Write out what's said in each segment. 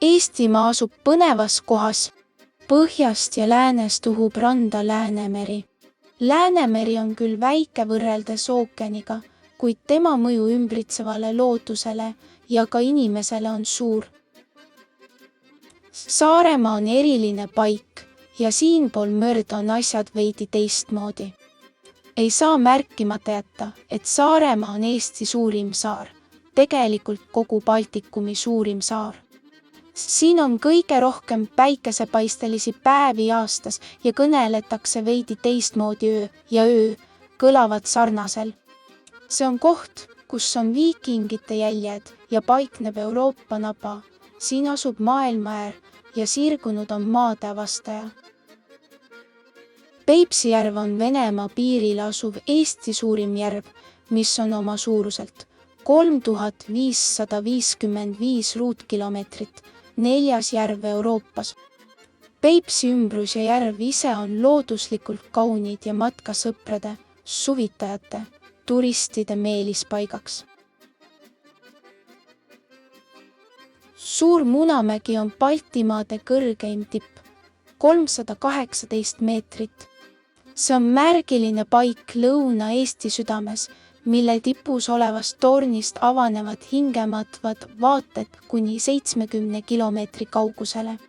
Eestimaa asub põnevas kohas. Põhjast ja läänest uhub randa Läänemeri. Läänemeri on küll väike võrreldes ookeaniga, kuid tema mõju ümbritsevale loodusele ja ka inimesele on suur. Saaremaa on eriline paik ja siinpool merd on asjad veidi teistmoodi. Ei saa märkimata jätta, et Saaremaa on Eesti suurim saar, tegelikult kogu Baltikumi suurim saar. Siin on kõige rohkem päikesepaistelisi päevi aastas ja kõneletakse veidi teistmoodi öö ja öö kõlavad sarnasel. See on koht, kus on viikingite jäljed ja paikneb Euroopa naba. Siin asub maailmaäär ja sirgunud on maadeavastaja. Peipsi järv on Venemaa piiril asuv Eesti suurim järv, mis on oma suuruselt 3555 ruutkilomeetrit, 4. järv Euroopas. Peipsi ümbrus ja järv ise on looduslikult kaunid ja matkasõprade, suvitajate, turistide meelispaigaks. Suur Munamägi on Baltimaade kõrgeim tipp, 318 meetrit. See on märgiline paik Lõuna-Eesti südames, mille tipus olevast tornist avanevad hingematvad vaated kuni 70 kilomeetri kaugusele.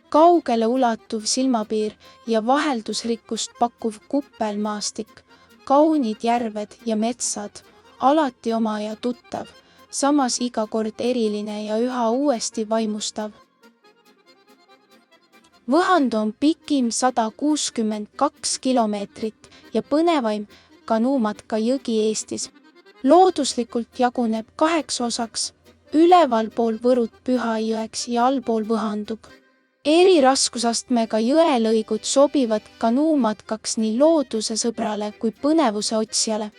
Kaugele ulatuv silmapiir ja vaheldusrikkust pakkuv kuppelmaastik, kaunid järved ja metsad, alati oma ja tuttav, samas iga kord eriline ja üha uuesti vaimustav. Võhandu on pikim 162 kilomeetrit ja põnevaim kanuumatka jõgi Eestis. Looduslikult jaguneb 8 osaks, ülevalpool Võrut Pühajõeks ja allpool Võhandub. Eri raskusastmega jõelõigud sobivad kanuumatkaks nii looduse sõbrale kui põnevuse otsijale.